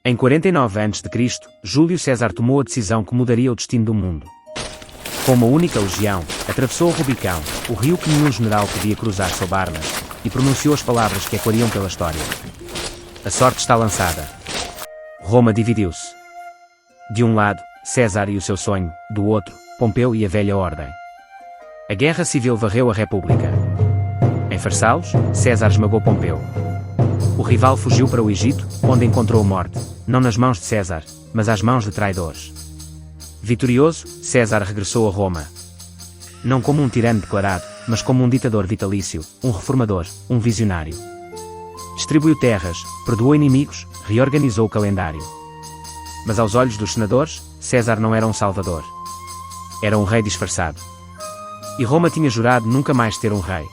Em 49 a.C., Júlio César tomou a decisão que mudaria o destino do mundo. Com uma única legião, atravessou o Rubicão, o rio que nenhum general podia cruzar sob armas, e pronunciou as palavras que ecoariam pela história. A sorte está lançada. Roma dividiu-se. De um lado, César e o seu sonho, do outro, Pompeu e a velha ordem. A guerra civil varreu a República. Em Farsalos, César esmagou Pompeu. O rival fugiu para o Egito, onde encontrou morte, não nas mãos de César, mas às mãos de traidores. Vitorioso, César regressou a Roma. Não como um tirano declarado, mas como um ditador vitalício, um reformador, um visionário. Distribuiu terras, perdoou inimigos, reorganizou o calendário. Mas aos olhos dos senadores, César não era um salvador. Era um rei disfarçado. E Roma tinha jurado nunca mais ter um rei.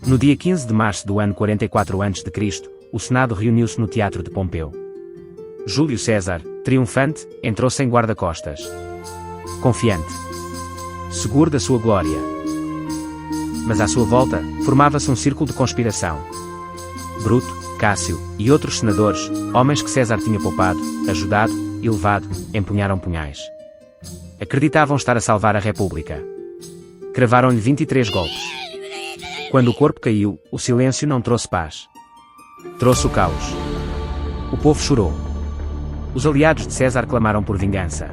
No dia 15 de março do ano 44 a.C., o Senado reuniu-se no Teatro de Pompeu. Júlio César, triunfante, entrou sem guarda-costas. Confiante. Seguro da sua glória. Mas à sua volta, formava-se um círculo de conspiração. Bruto, Cássio e outros senadores, homens que César tinha poupado, ajudado e levado, empunharam punhais. Acreditavam estar a salvar a República. Cravaram-lhe 23 golpes. Quando o corpo caiu, o silêncio não trouxe paz. Trouxe o caos. O povo chorou. Os aliados de César clamaram por vingança.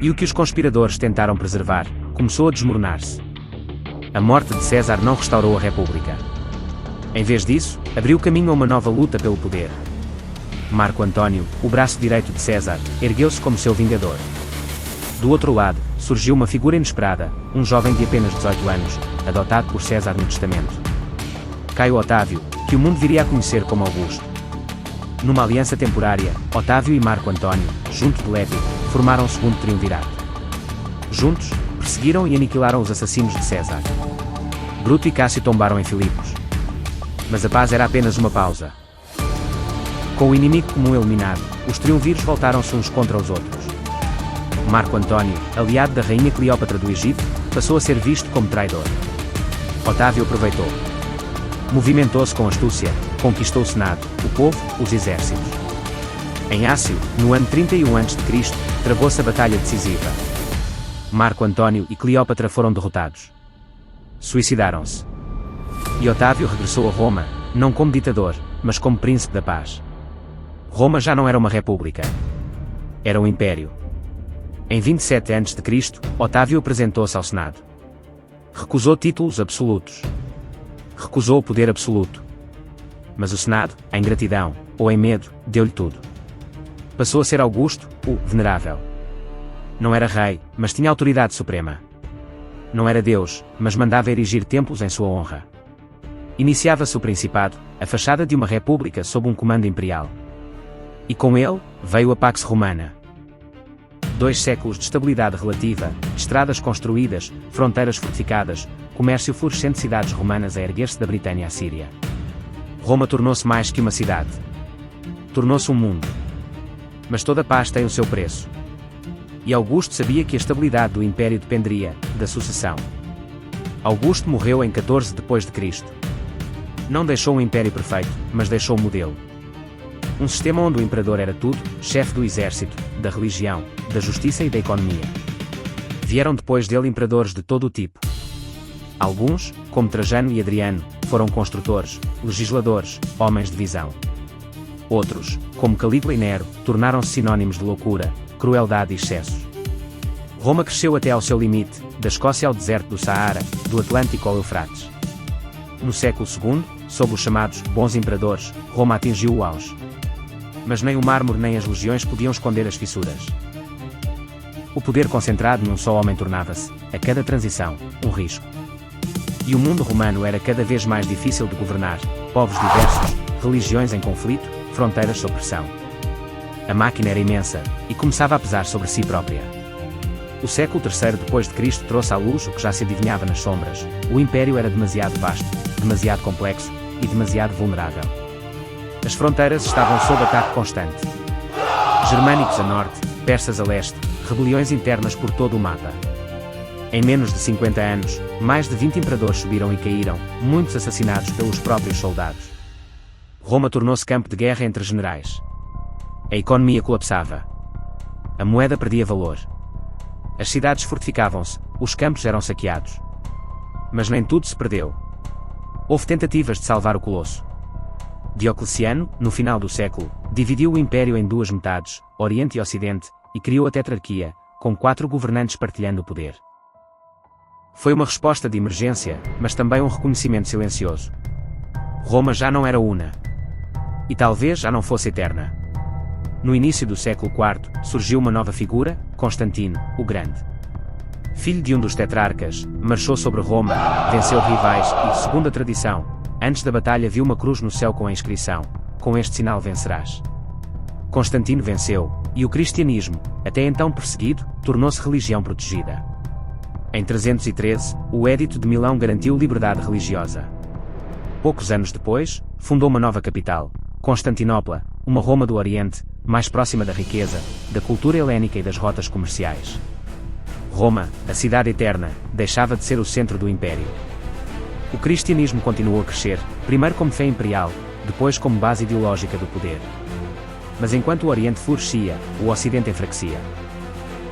E o que os conspiradores tentaram preservar, começou a desmoronar-se. A morte de César não restaurou a República. Em vez disso, abriu caminho a uma nova luta pelo poder. Marco Antônio, o braço direito de César, ergueu-se como seu vingador. Do outro lado, surgiu uma figura inesperada, um jovem de apenas 18 anos, adotado por César no testamento. Caio Otávio, que o mundo viria a conhecer como Augusto. Numa aliança temporária, Otávio e Marco Antônio, junto de Lépido, formaram o segundo triunvirato. Juntos, perseguiram e aniquilaram os assassinos de César. Bruto e Cássio tombaram em Filipos. Mas a paz era apenas uma pausa. Com o inimigo comum eliminado, os triunviros voltaram-se uns contra os outros. Marco Antônio, aliado da rainha Cleópatra do Egito, passou a ser visto como traidor. Otávio aproveitou. Movimentou-se com astúcia, conquistou o Senado, o povo, os exércitos. Em Ácio, no ano 31 a.C., travou-se a batalha decisiva. Marco Antônio e Cleópatra foram derrotados. Suicidaram-se. E Otávio regressou a Roma, não como ditador, mas como príncipe da paz. Roma já não era uma república. Era um império. Em 27 a.C., Otávio apresentou-se ao Senado. Recusou títulos absolutos. Recusou o poder absoluto. Mas o Senado, em gratidão, ou em medo, deu-lhe tudo. Passou a ser Augusto, o Venerável. Não era rei, mas tinha autoridade suprema. Não era Deus, mas mandava erigir templos em sua honra. Iniciava-se o Principado, a fachada de uma república sob um comando imperial. E com ele, veio a Pax Romana. 2 séculos de estabilidade relativa, estradas construídas, fronteiras fortificadas, comércio florescente, cidades romanas a erguer-se da Britânia à Síria. Roma tornou-se mais que uma cidade. Tornou-se um mundo. Mas toda paz tem o seu preço. E Augusto sabia que a estabilidade do império dependeria da sucessão. Augusto morreu em 14 depois de Cristo. Não deixou um império perfeito, mas deixou um modelo. Um sistema onde o imperador era tudo, chefe do exército, da religião, da justiça e da economia. Vieram depois dele imperadores de todo o tipo. Alguns, como Trajano e Adriano, foram construtores, legisladores, homens de visão. Outros, como Calígula e Nero, tornaram-se sinónimos de loucura, crueldade e excessos. Roma cresceu até ao seu limite, da Escócia ao deserto do Saara, do Atlântico ao Eufrates. No século II, sob os chamados bons imperadores, Roma atingiu o auge. Mas nem o mármore nem as legiões podiam esconder as fissuras. O poder concentrado num só homem tornava-se, a cada transição, um risco. E o mundo romano era cada vez mais difícil de governar, povos diversos, religiões em conflito, fronteiras sob pressão. A máquina era imensa, e começava a pesar sobre si própria. O século III depois de Cristo trouxe à luz o que já se adivinhava nas sombras: o império era demasiado vasto, demasiado complexo e demasiado vulnerável. As fronteiras estavam sob ataque constante. Germânicos a norte, persas a leste, rebeliões internas por todo o mapa. Em menos de 50 anos, mais de 20 imperadores subiram e caíram, muitos assassinados pelos próprios soldados. Roma tornou-se campo de guerra entre generais. A economia colapsava. A moeda perdia valor. As cidades fortificavam-se, os campos eram saqueados. Mas nem tudo se perdeu. Houve tentativas de salvar o colosso. Diocleciano, no final do século, dividiu o império em duas metades, Oriente e Ocidente, e criou a tetrarquia, com 4 governantes partilhando o poder. Foi uma resposta de emergência, mas também um reconhecimento silencioso. Roma já não era una. E talvez já não fosse eterna. No início do século IV, surgiu uma nova figura, Constantino, o Grande. Filho de um dos tetrarcas, marchou sobre Roma, venceu rivais e, segundo a tradição, antes da batalha viu uma cruz no céu com a inscrição: com este sinal vencerás. Constantino venceu, e o cristianismo, até então perseguido, tornou-se religião protegida. Em 313, o Édito de Milão garantiu liberdade religiosa. Poucos anos depois, fundou uma nova capital, Constantinopla, uma Roma do Oriente, mais próxima da riqueza, da cultura helénica e das rotas comerciais. Roma, a cidade eterna, deixava de ser o centro do império. O cristianismo continuou a crescer, primeiro como fé imperial, depois como base ideológica do poder. Mas enquanto o Oriente florescia, o Ocidente enfraquecia.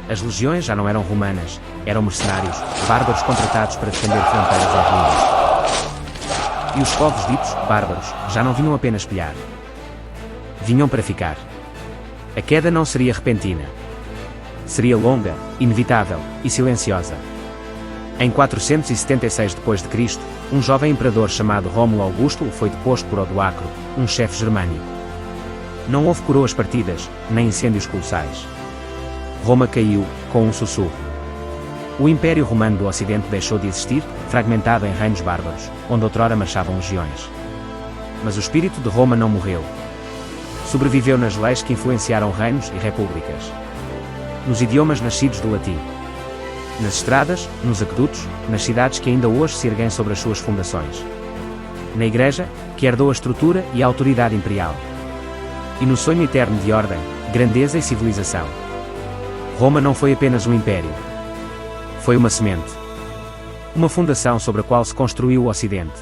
As legiões já não eram romanas, eram mercenários, bárbaros contratados para defender fronteiras ou ruínas. E os povos ditos bárbaros já não vinham apenas pilhar. Vinham para ficar. A queda não seria repentina. Seria longa, inevitável e silenciosa. Em 476 d.C., um jovem imperador chamado Rômulo Augusto foi deposto por Odoacro, um chefe germânico. Não houve coroas partidas, nem incêndios colossais. Roma caiu, com um sussurro. O Império Romano do Ocidente deixou de existir, fragmentado em reinos bárbaros, onde outrora marchavam legiões. Mas o espírito de Roma não morreu. Sobreviveu nas leis que influenciaram reinos e repúblicas. Nos idiomas nascidos do latim. Nas estradas, nos aquedutos, nas cidades que ainda hoje se erguem sobre as suas fundações. Na Igreja, que herdou a estrutura e a autoridade imperial. E no sonho eterno de ordem, grandeza e civilização. Roma não foi apenas um império. Foi uma semente. Uma fundação sobre a qual se construiu o Ocidente.